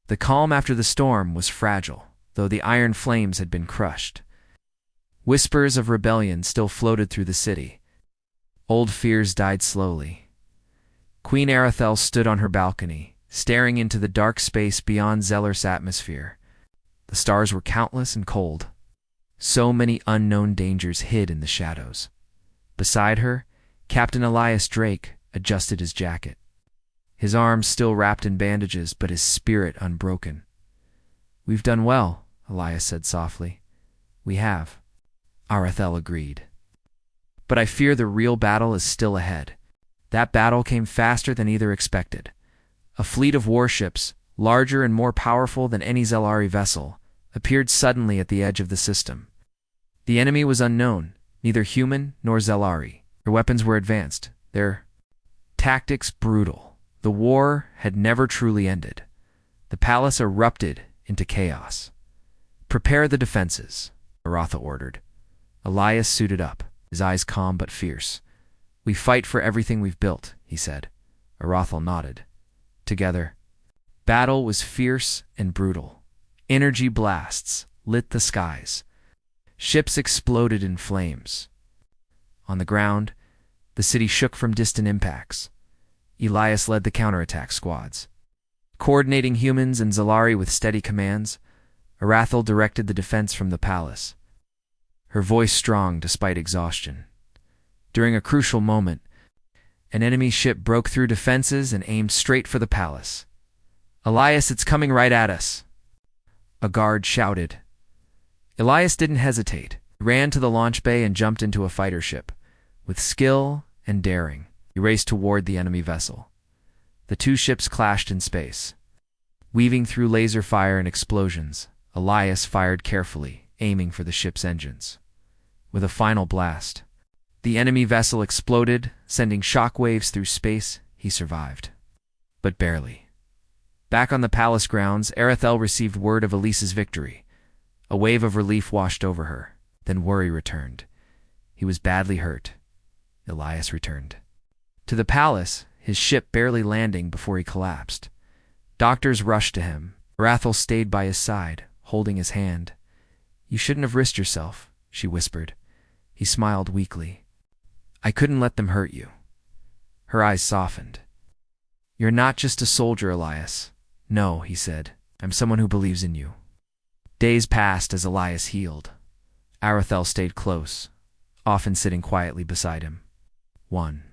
The calm after the storm was fragile, though the iron flames had been crushed. Whispers of rebellion still floated through the city. Old fears died slowly. Queen Arathel stood on her balcony, staring into the dark space beyond Zeller's atmosphere. The stars were countless and cold. So many unknown dangers hid in the shadows. Beside her, Captain Elias Drake adjusted his jacket. His arms still wrapped in bandages, but his spirit unbroken. "We've done well," Elias said softly. "We have," Arathel agreed. "But I fear the real battle is still ahead." That battle came faster than either expected. A fleet of warships, larger and more powerful than any Zelari vessel, appeared suddenly at the edge of the system. The enemy was unknown, neither human nor Zelari. Their weapons were advanced, their tactics brutal. The war had never truly ended. The palace erupted into chaos. "Prepare the defenses," Arathel ordered. Elias suited up, his eyes calm but fierce. "We fight for everything we've built," he said. Arathel nodded. Together, battle was fierce and brutal. Energy blasts lit the skies. Ships exploded in flames. On the ground, the city shook from distant impacts. Elias led the counterattack squads. Coordinating humans and Zelari with steady commands, Arathel directed the defense from the palace, her voice strong despite exhaustion. During a crucial moment, an enemy ship broke through defenses and aimed straight for the palace. "Elias, it's coming right at us," a guard shouted. Elias didn't hesitate. He ran to the launch bay and jumped into a fighter ship. With skill and daring, he raced toward the enemy vessel. The two ships clashed in space. Weaving through laser fire and explosions, Elias fired carefully, aiming for the ship's engines. With a final blast, the enemy vessel exploded, sending shockwaves through space. He survived, but barely. Back on the palace grounds, Arathel received word of Elise's victory. A wave of relief washed over her. Then worry returned. He was badly hurt. Elias returned to the palace, his ship barely landing before he collapsed. Doctors rushed to him. Arathel stayed by his side, holding his hand. "You shouldn't have risked yourself," she whispered. He smiled weakly. "I couldn't let them hurt you." Her eyes softened. "You're not just a soldier, Elias." "No," he said. "I'm someone who believes in you." Days passed as Elias healed. Arathel stayed close, often sitting quietly beside him. One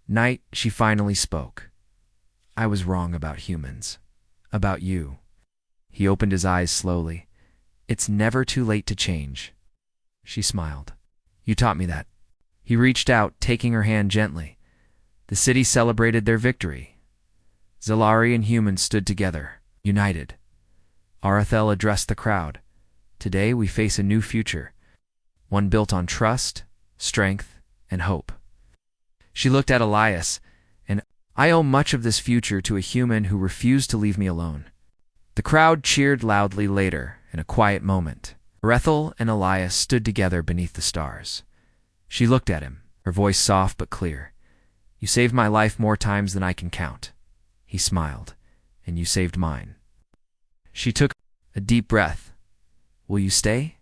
night, she finally spoke. "I was wrong about humans. About you." He opened his eyes slowly. "It's never too late to change." She smiled. "You taught me that." He reached out, taking her hand gently. The city celebrated their victory. Zelari and humans stood together, united. Arathel addressed the crowd. "Today we face a new future, one built on trust, strength, and hope." She looked at Elias, and "I owe much of this future to a human who refused to leave me alone." The crowd cheered loudly later, in a quiet moment. Arathel and Elias stood together beneath the stars. She looked at him, her voice soft but clear. "You saved my life more times than I can count." He smiled. "And you saved mine." She took a deep breath. "Will you stay?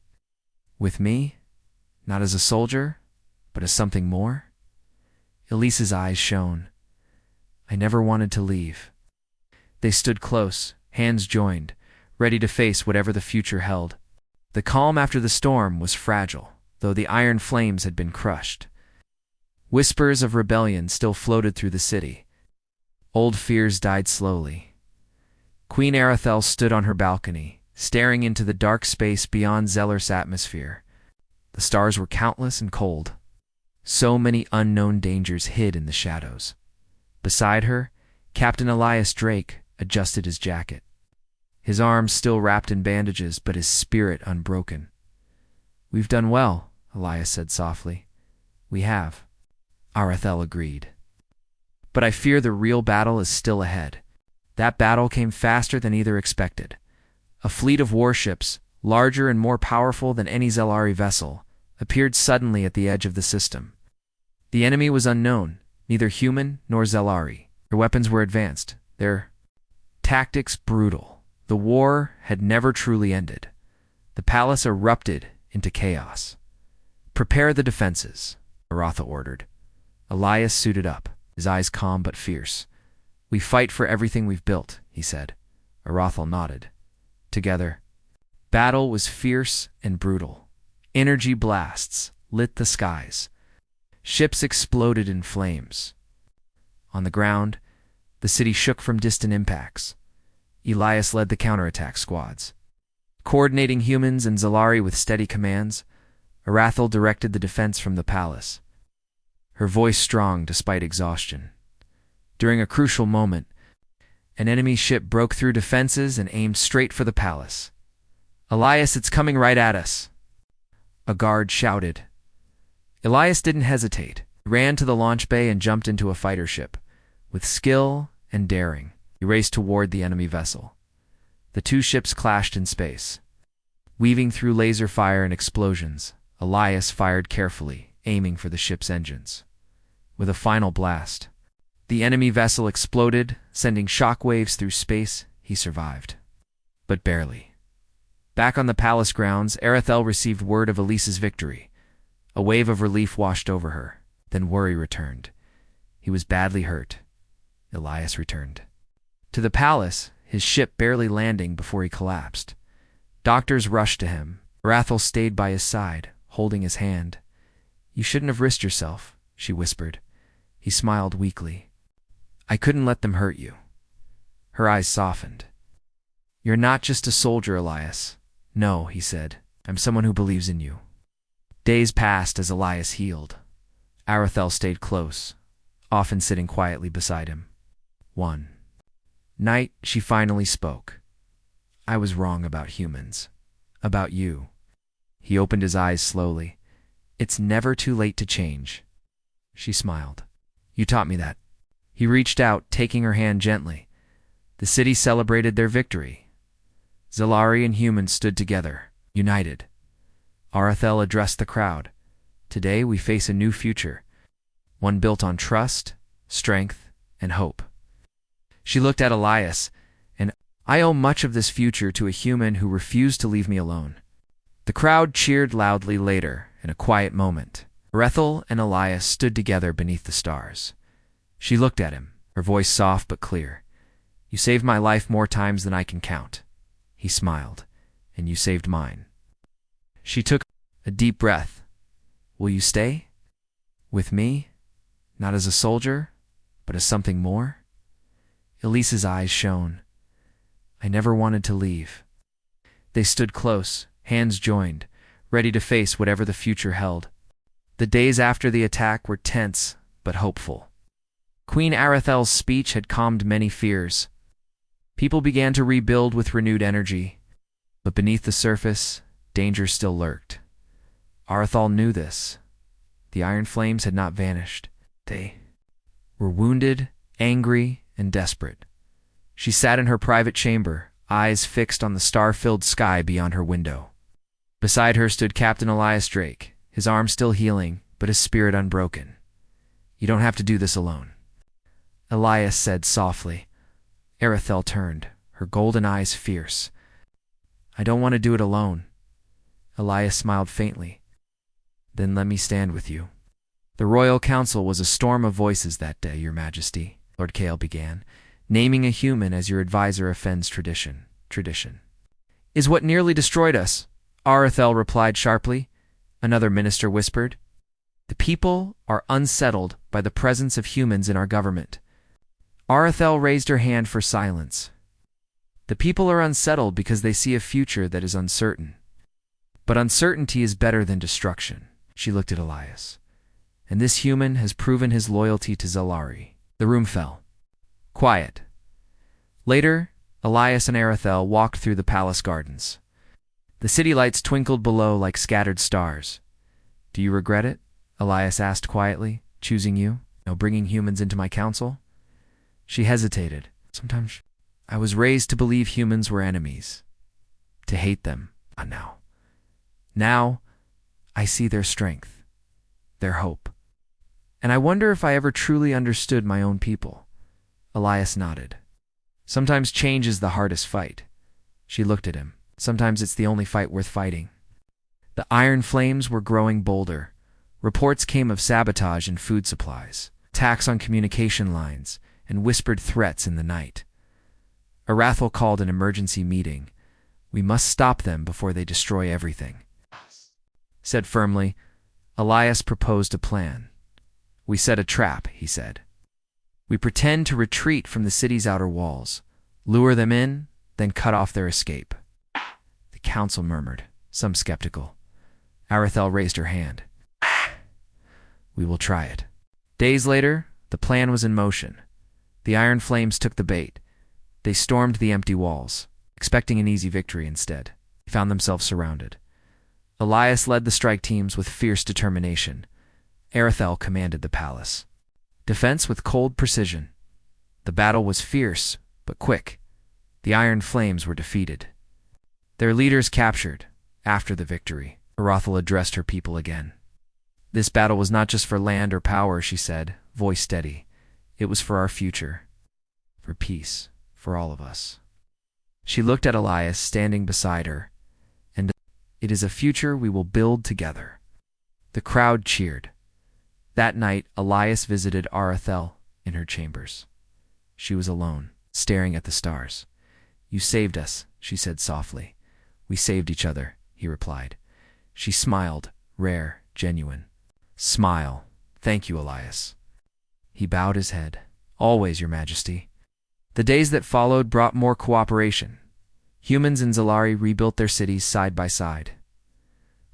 With me? Not as a soldier, but as something more?" Elise's eyes shone. "I never wanted to leave." They stood close, hands joined, ready to face whatever the future held. The calm after the storm was fragile, though the iron flames had been crushed. Whispers of rebellion still floated through the city. Old fears died slowly. Queen Arathel stood on her balcony, staring into the dark space beyond Zeller's atmosphere. The stars were countless and cold. So many unknown dangers hid in the shadows. Beside her, Captain Elias Drake adjusted his jacket. His arms still wrapped in bandages, but his spirit unbroken. "We've done well," Elias said softly. "We have," Arathel agreed. "But I fear the real battle is still ahead." That battle came faster than either expected. A fleet of warships, larger and more powerful than any Zelari vessel, appeared suddenly at the edge of the system. The enemy was unknown, neither human nor Zelari. Their weapons were advanced, their tactics brutal. The war had never truly ended. The palace erupted into chaos. "Prepare the defenses," Aratha ordered. Elias suited up, his eyes calm but fierce. "We fight for everything we've built," he said. Arathel nodded. Together, battle was fierce and brutal. Energy blasts lit the skies. Ships exploded in flames. On the ground, the city shook from distant impacts. Elias led the counterattack squads. Coordinating humans and Zalari with steady commands, Arathel directed the defense from the palace, her voice strong despite exhaustion. During a crucial moment, an enemy ship broke through defenses and aimed straight for the palace. "Elias, it's coming right at us!" A guard shouted. Elias didn't hesitate. He ran to the launch bay and jumped into a fighter ship. With skill and daring, he raced toward the enemy vessel. The two ships clashed in space. Weaving through laser fire and explosions, Elias fired carefully, aiming for the ship's engines. With a final blast, the enemy vessel exploded, sending shockwaves through space. He survived, but barely. Back on the palace grounds, Arathel received word of Elise's victory. A wave of relief washed over her. Then worry returned. He was badly hurt. Elias returned to the palace, his ship barely landing before he collapsed. Doctors rushed to him. Arathel stayed by his side, holding his hand. "You shouldn't have risked yourself," she whispered. He smiled weakly. "I couldn't let them hurt you." Her eyes softened. "You're not just a soldier, Elias." "No," he said. "I'm someone who believes in you." Days passed as Elias healed. Arathel stayed close, often sitting quietly beside him. One night, she finally spoke. "I was wrong about humans. About you." He opened his eyes slowly. "It's never too late to change." She smiled. "You taught me that." He reached out, taking her hand gently. The city celebrated their victory. Zalari and humans stood together, united. Arathel addressed the crowd. "Today we face a new future, one built on trust, strength, and hope." She looked at Elias, and "I owe much of this future to a human who refused to leave me alone." The crowd cheered loudly later, in a quiet moment. Arathel and Elias stood together beneath the stars. She looked at him, her voice soft but clear. "You saved my life more times than I can count." He smiled. "And you saved mine." She took a deep breath. "Will you stay? With me? Not as a soldier, but as something more?" Elise's eyes shone. "I never wanted to leave." They stood close, hands joined, ready to face whatever the future held. The days after the attack were tense but hopeful. Queen Arathel's speech had calmed many fears. People began to rebuild with renewed energy, but beneath the surface, danger still lurked. Arathel knew this. The Iron Flames had not vanished. They were wounded, angry, and desperate. She sat in her private chamber, eyes fixed on the star-filled sky beyond her window. Beside her stood Captain Elias Drake, his arm still healing, but his spirit unbroken. "You don't have to do this alone," Elias said softly. Arathel turned, her golden eyes fierce. "I don't want to do it alone." Elias smiled faintly. "Then let me stand with you." "The Royal Council was a storm of voices that day, Your Majesty," Lord Kale began. "Naming a human as your advisor offends tradition. Tradition is what nearly destroyed us," Arathel replied sharply. Another minister whispered. "The people are unsettled by the presence of humans in our government." Arathel raised her hand for silence. "The people are unsettled because they see a future that is uncertain. But uncertainty is better than destruction." She looked at Elias. "And this human has proven his loyalty to Zalari." The room fell. Quiet. Later, Elias and Arathel walked through the palace gardens. The city lights twinkled below like scattered stars. "Do you regret it?" Elias asked quietly. "Choosing you? No, bringing humans into my council?" She hesitated. "Sometimes I was raised to believe humans were enemies. To hate them. Not now. Now, I see their strength. Their hope. And I wonder if I ever truly understood my own people." Elias nodded. "Sometimes change is the hardest fight. She looked at him. Sometimes it's the only fight worth fighting. The iron flames were growing bolder. Reports came of sabotage in food supplies, attacks on communication lines, and whispered threats in the night. Arathel called an emergency meeting. "We must stop them before they destroy everything," said firmly. Elias proposed a plan. "We set a trap," he said. "We pretend to retreat from the city's outer walls, lure them in, then cut off their escape." The council murmured, some skeptical. Arathel raised her hand. "We will try it." Days later, the plan was in motion. The iron flames took the bait. They stormed the empty walls, expecting an easy victory instead. They found themselves surrounded. Elias led the strike teams with fierce determination. Arathel commanded the palace. Defense with cold precision. The battle was fierce, but quick. The iron flames were defeated. Their leaders captured. After the victory, Arathel addressed her people again. "This battle was not just for land or power," she said, voice steady. "It was for our future, for peace, for all of us." She looked at Elias standing beside her, and "It is a future we will build together." The crowd cheered. That night, Elias visited Arathel in her chambers. She was alone, staring at the stars. "You saved us," she said softly. "We saved each other," he replied. She smiled, rare, genuine. "Smile. Thank you, Elias." He bowed his head. "Always, Your Majesty." The days that followed brought more cooperation. Humans and Zellari rebuilt their cities side by side.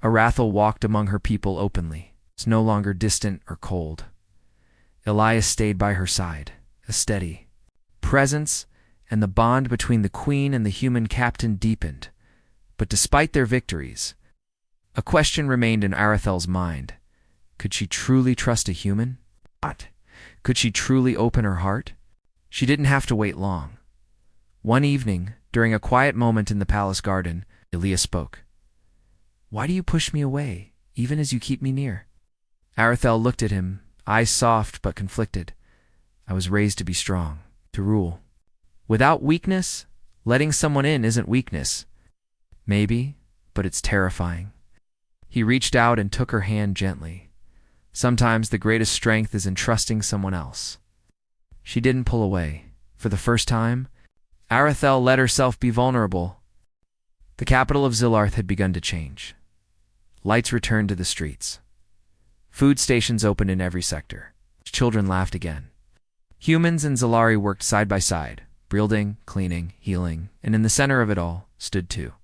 Arathel walked among her people openly. It's no longer distant or cold. Elias stayed by her side, a steady presence, and the bond between the queen and the human captain deepened. But despite their victories, a question remained in Arathel's mind. Could she truly trust a human? What? Could she truly open her heart? She didn't have to wait long. One evening, during a quiet moment in the palace garden, Elias spoke. "Why do you push me away, even as you keep me near?" Arathel looked at him, eyes soft but conflicted. "I was raised to be strong, to rule. Without weakness, letting someone in isn't weakness. Maybe, but it's terrifying." He reached out and took her hand gently. Sometimes the greatest strength is in trusting someone else. She didn't pull away. For the first time, Arathel let herself be vulnerable. The capital of Zillarth had begun to change. Lights returned to the streets. Food stations opened in every sector. Children laughed again. Humans and Zellari worked side by side, building, cleaning, healing, and in the center of it all stood two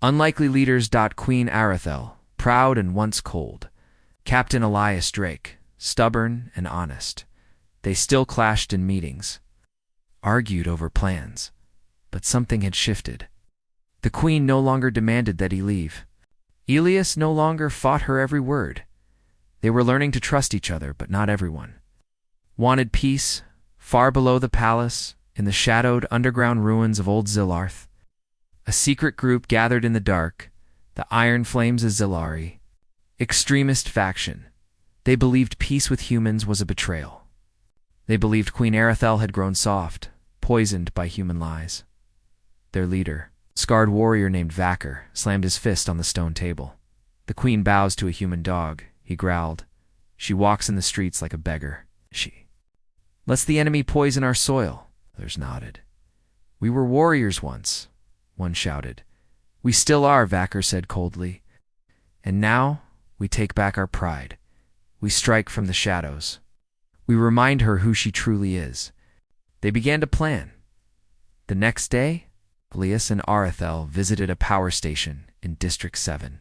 unlikely leaders. Queen Arathel, proud and once cold. Captain Elias Drake, stubborn and honest. They still clashed in meetings, argued over plans, but something had shifted. The queen no longer demanded that he leave. Elias no longer fought her every word. They were learning to trust each other, but not everyone wanted peace. Far below the palace, in the shadowed underground ruins of old Zillarth, a secret group gathered in the dark, the Iron Flames of Zillari. Extremist faction. They believed peace with humans was a betrayal. They believed Queen Arathel had grown soft, poisoned by human lies. Their leader, scarred warrior named Vakar, slammed his fist on the stone table. The queen bows to a human dog, he growled. She walks in the streets like a beggar. She lets the enemy poison our soil. Others nodded. "We were warriors once," one shouted. "We still are," Vakar said coldly. "And now we take back our pride. We strike from the shadows. We remind her who she truly is." They began to plan. The next day, Elias and Arathel visited a power station in District 7.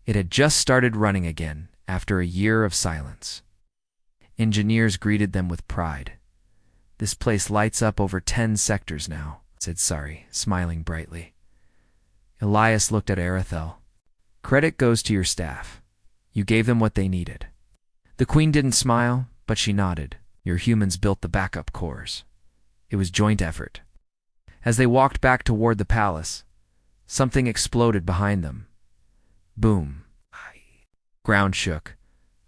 It had just started running again after a year of silence. Engineers greeted them with pride. "This place lights up over 10 sectors now," said Sari, smiling brightly. Elias looked at Arathel. "Credit goes to your staff. You gave them what they needed." The queen didn't smile, but she nodded. "Your humans built the backup cores. It was joint effort." As they walked back toward the palace, something exploded behind them. Boom. Ground shook.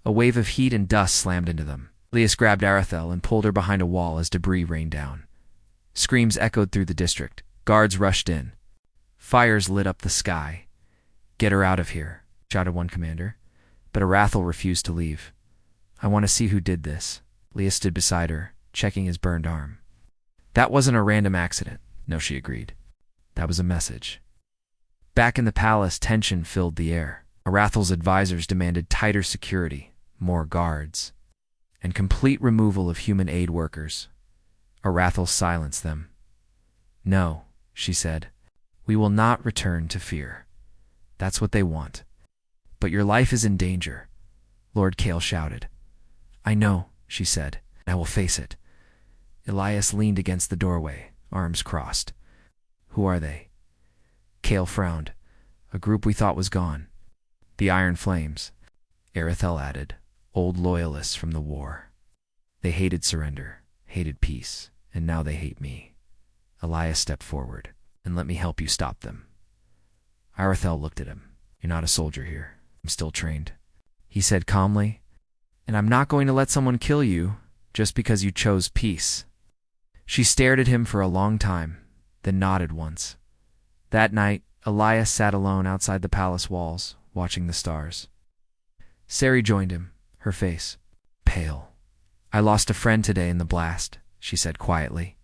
A wave of heat and dust slammed into them. Elias grabbed Arathel and pulled her behind a wall as debris rained down. Screams echoed through the district. Guards rushed in. Fires lit up the sky. "Get her out of here," shouted one commander. But Arathel refused to leave. "I want to see who did this." Leah stood beside her, checking his burned arm. "That wasn't a random accident." "No," she agreed. "That was a message." Back in the palace, tension filled the air. Arathel's advisors demanded tighter security, more guards, and complete removal of human aid workers. Arathel silenced them. "No," she said. "We will not return to fear. That's what they want. But your life is in danger," Lord Kale shouted. "I know," she said. "I will face it." Elias leaned against the doorway, arms crossed. "Who are they?" Kale frowned. "A group we thought was gone." "The Iron Flames," Arathel added. "Old loyalists from the war. They hated surrender, hated peace, and now they hate me." Elias stepped forward. "And let me help you stop them." Arathel looked at him. "You're not a soldier here. I'm still trained," he said calmly. "And I'm not going to let someone kill you just because you chose peace." She stared at him for a long time, then nodded once. That night, Elias sat alone outside the palace walls, watching the stars. Sari joined him, her face pale. "I lost a friend today in the blast," she said quietly.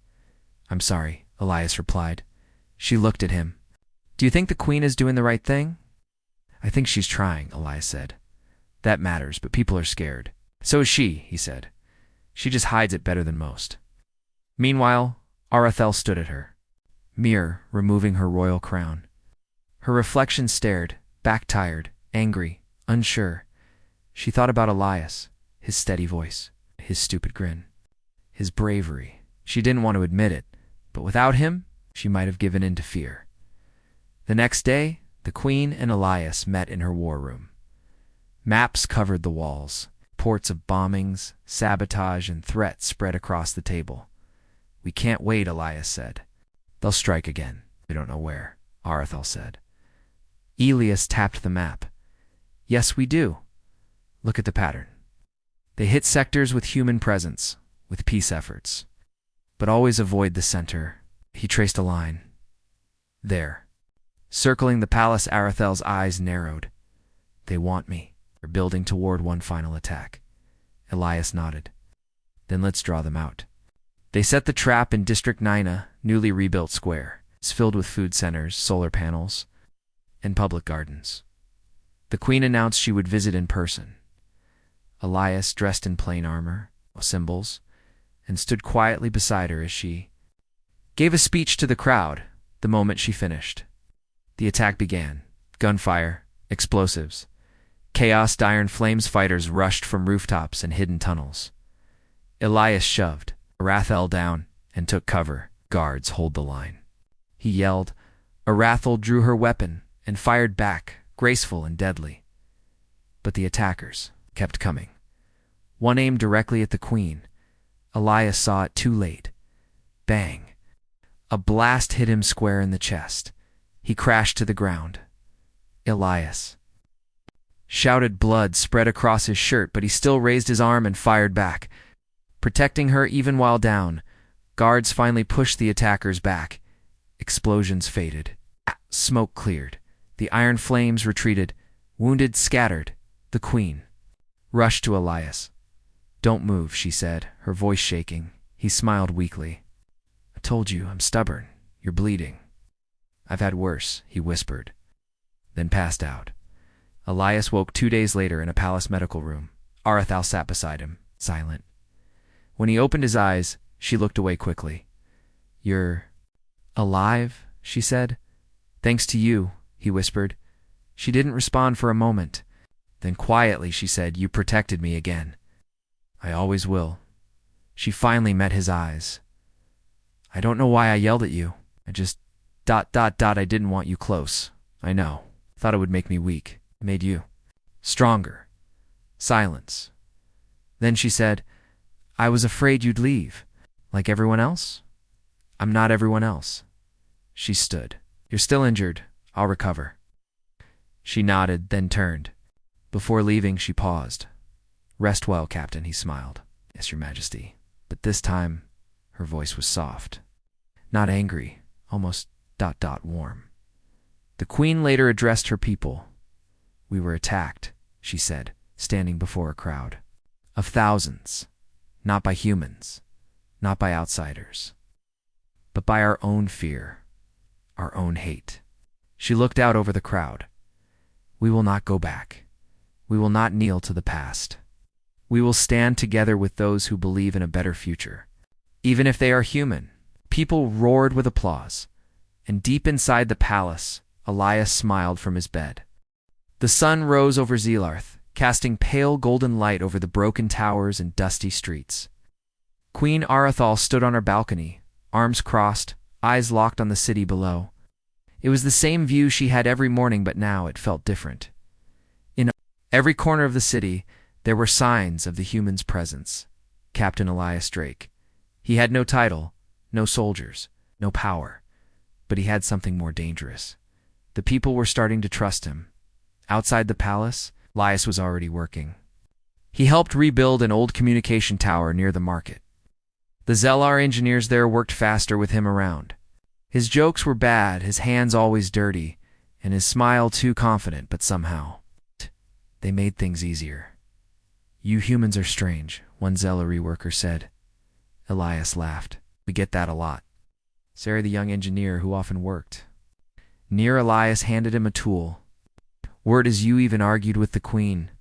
"I'm sorry," Elias replied. She looked at him. "Do you think the Queen is doing the right thing?" "I think she's trying," Elias said. "That matters, but people are scared." "So is she," he said. "She just hides it better than most." Meanwhile, Arathel stood at her mirror, removing her royal crown. Her reflection stared, back-tired, angry, unsure. She thought about Elias, his steady voice, his stupid grin, his bravery. She didn't want to admit it, but without him, she might have given in to fear. The next day, the Queen and Elias met in her war room. Maps covered the walls. Reports of bombings, sabotage, and threats spread across the table. "We can't wait," Elias said. "They'll strike again. We don't know where," Arathel said. Elias tapped the map. "Yes, we do. Look at the pattern. They hit sectors with human presence, with peace efforts. But always avoid the center." He traced a line. "There." Circling the palace, Arathel's eyes narrowed. "They want me. They're building toward one final attack." Elias nodded. "Then let's draw them out." They set the trap in District 9, a newly rebuilt square. It's filled with food centers, solar panels, and public gardens. The Queen announced she would visit in person. Elias, dressed in plain armor, symbols, and stood quietly beside her as she gave a speech to the crowd the moment she finished. The attack began. Gunfire, explosives. Chaos Iron Flames fighters rushed from rooftops and hidden tunnels. Elias shoved Arathel down and took cover. "Guards, hold the line," he yelled. Arathel drew her weapon and fired back, graceful and deadly. But the attackers kept coming. One aimed directly at the Queen. Elias saw it too late. Bang! A blast hit him square in the chest. He crashed to the ground. Elias shouted. Blood spread across his shirt, but he still raised his arm and fired back, protecting her even while down. Guards finally pushed the attackers back. Explosions faded. Smoke cleared. The Iron Flames retreated. Wounded scattered. The Queen rushed to Elias. "Don't move," she said, her voice shaking. He smiled weakly. "I told you, I'm stubborn. You're bleeding." "I've had worse," he whispered, then passed out. Elias woke 2 days later in a palace medical room. Arathel sat beside him, silent. When he opened his eyes, she looked away quickly. "You're alive?" she said. "Thanks to you," he whispered. She didn't respond for a moment. Then quietly she said, "You protected me again." "I always will." She finally met his eyes. "I don't know why I yelled at you. I just... I didn't want you close. I know. Thought it would make me weak. It made you stronger." Silence. Then she said, "I was afraid you'd leave. Like everyone else?" "I'm not everyone else." She stood. "You're still injured. I'll recover." She nodded, then turned. Before leaving, she paused. "Rest well, Captain," he smiled. "Yes, Your Majesty." But this time, her voice was soft. Not angry, almost ... warm. The queen later addressed her people. "We were attacked," she said, standing before a crowd. "Of thousands. Not by humans. Not by outsiders. But by our own fear. Our own hate." She looked out over the crowd. "We will not go back. We will not kneel to the past. We will stand together with those who believe in a better future, even if they are human." People roared with applause, and deep inside the palace, Elias smiled from his bed. The sun rose over Zeelarth, casting pale golden light over the broken towers and dusty streets. Queen Arathal stood on her balcony, arms crossed, eyes locked on the city below. It was the same view she had every morning, but now it felt different. In every corner of the city, there were signs of the human's presence. Captain Elias Drake. He had no title, no soldiers, no power, but he had something more dangerous. The people were starting to trust him. Outside the palace, Elias was already working. He helped rebuild an old communication tower near the market. The Zellar engineers there worked faster with him around. His jokes were bad, his hands always dirty, and his smile too confident, but somehow they made things easier. "You humans are strange," one Zellar worker said. Elias laughed. "We get that a lot." Sarah, the young engineer who often worked near Elias, handed him a tool. "Word is you even argued with the queen."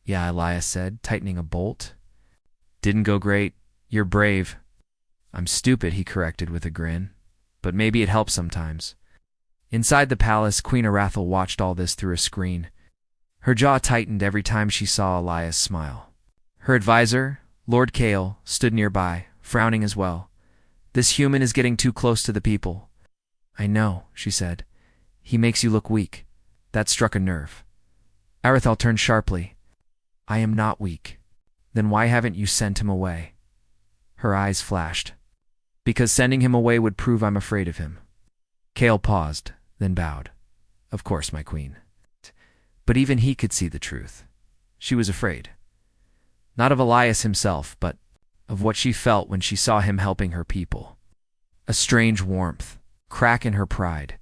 "Yeah," Elias said, tightening a bolt. "Didn't go great. You're brave." "I'm stupid," he corrected with a grin. "But maybe it helps sometimes." Inside the palace, Queen Arathal watched all this through a screen. Her jaw tightened every time she saw Elias smile. Her advisor, Lord Kale, stood nearby, frowning as well. "This human is getting too close to the people." "I know," she said. "He makes you look weak." That struck a nerve. Arathal turned sharply. "I am not weak." "Then why haven't you sent him away?" Her eyes flashed. "Because sending him away would prove I'm afraid of him." Kale paused, then bowed. "Of course, my queen." But even he could see the truth. She was afraid. Not of Elias himself, but of what she felt when she saw him helping her people. A strange warmth, crack in her pride.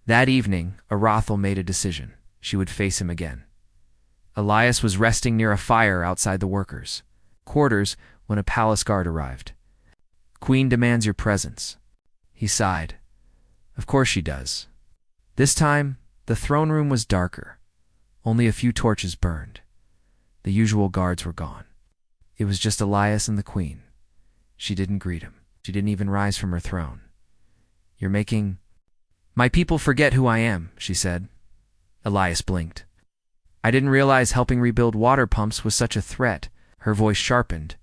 That evening, Arathal made a decision. She would face him again. Elias was resting near a fire outside the workers' quarters when a palace guard arrived. "Queen demands your presence." He sighed. "Of course she does." This time, the throne room was darker. Only a few torches burned. The usual guards were gone. It was just Elias and the queen. She didn't greet him. She didn't even rise from her throne. "You're making my people forget who I am," she said. Elias blinked. "I didn't realize helping rebuild water pumps was such a threat." Her voice sharpened.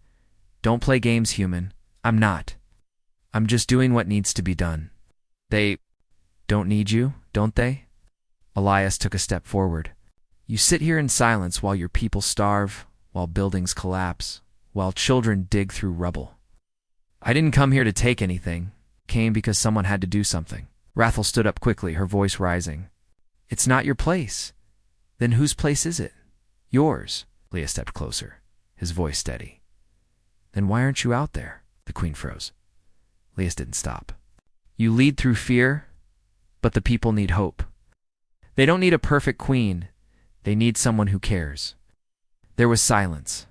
"Don't play games, human. I'm not. I'm just doing what needs to be done." "They don't need you, don't they?" Elias took a step forward. "You sit here in silence while your people starve, while buildings collapse, while children dig through rubble." "I didn't come here to take anything. Came because someone had to do something." Rathal stood up quickly, her voice rising. "It's not your place. Then whose place is it?" "Yours." Leah stepped closer, his voice steady. "Then why aren't you out there?" The queen froze. Leah didn't stop. "You lead through fear, but the people need hope. They don't need a perfect queen. They need someone who cares." There was silence.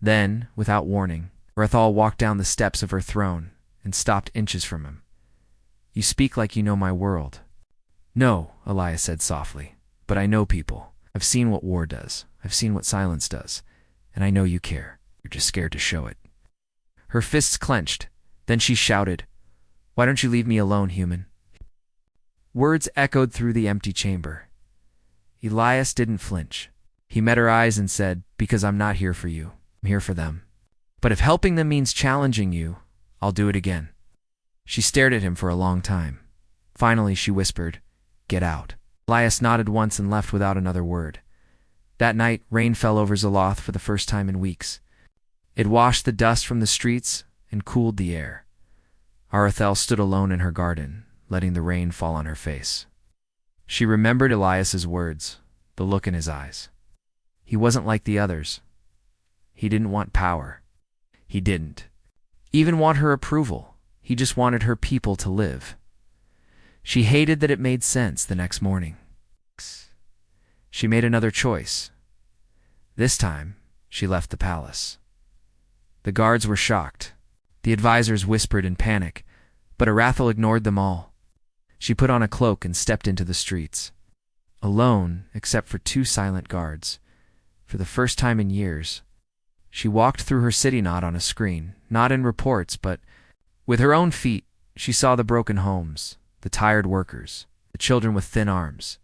Then, without warning, Rathal walked down the steps of her throne and stopped inches from him. "You speak like you know my world." "No," Elias said softly, "but I know people. I've seen what war does. I've seen what silence does. And I know you care. You're just scared to show it." Her fists clenched. Then she shouted, "Why don't you leave me alone, human?" Words echoed through the empty chamber. Elias didn't flinch. He met her eyes and said, "Because I'm not here for you. I'm here for them. But if helping them means challenging you, I'll do it again." She stared at him for a long time. Finally, she whispered, "Get out." Elias nodded once and left without another word. That night, rain fell over Zeloth for the first time in weeks. It washed the dust from the streets and cooled the air. Arathal stood alone in her garden, letting the rain fall on her face. She remembered Elias's words, the look in his eyes. He wasn't like the others. He didn't want power. He didn't even want her approval. He just wanted her people to live. She hated that it made sense the next morning. She made another choice. This time, she left the palace. The guards were shocked. The advisors whispered in panic, but Arathel ignored them all. She put on a cloak and stepped into the streets. Alone, except for 2 silent guards. For the first time in years, she walked through her city not on a screen, not in reports, but with her own feet. She saw the broken homes, the tired workers, the children with thin arms.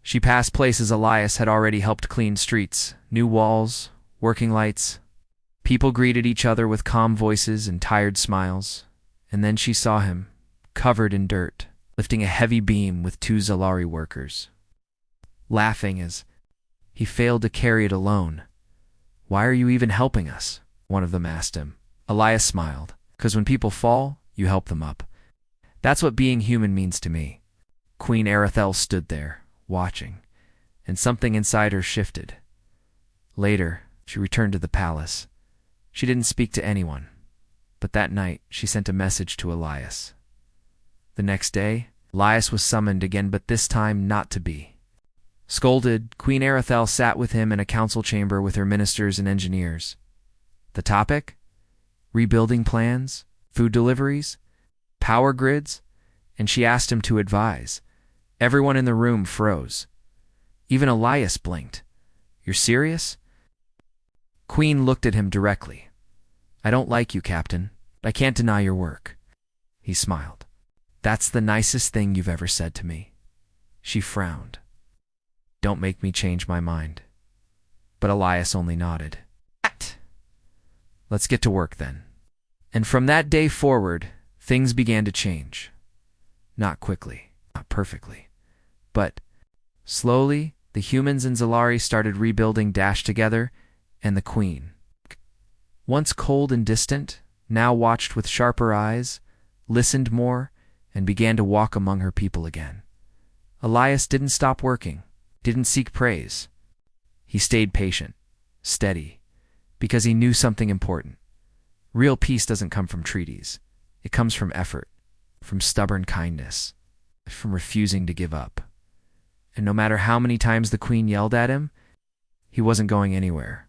She passed places Elias had already helped clean streets, new walls, working lights. People greeted each other with calm voices and tired smiles. And then she saw him, covered in dirt, lifting a heavy beam with 2 Zalari workers. Laughing as he failed to carry it alone. "Why are you even helping us?" one of them asked him. Elias smiled. "'Cause when people fall, you help them up. That's what being human means to me." Queen Arathel stood there, watching, and something inside her shifted. Later, she returned to the palace. She didn't speak to anyone, but that night she sent a message to Elias. The next day, Elias was summoned again, but this time not to be. Scolded, Queen Arathel sat with him in a council chamber with her ministers and engineers. The topic? Rebuilding plans, food deliveries, power grids, and she asked him to advise. Everyone in the room froze. Even Elias blinked. "You're serious?" Queen looked at him directly. "I don't like you, Captain. I can't deny your work." He smiled. "That's the nicest thing you've ever said to me." She frowned. "Don't make me change my mind." But Elias only nodded. "Let's get to work then." And from that day forward, things began to change. Not quickly, not perfectly, but slowly the humans and Zalari started rebuilding Dash together, and the Queen, once cold and distant, now watched with sharper eyes, listened more, and began to walk among her people again. Elias didn't stop working, didn't seek praise. He stayed patient, steady, because he knew something important. Real peace doesn't come from treaties. It comes from effort, from stubborn kindness, from refusing to give up. And no matter how many times the Queen yelled at him, he wasn't going anywhere.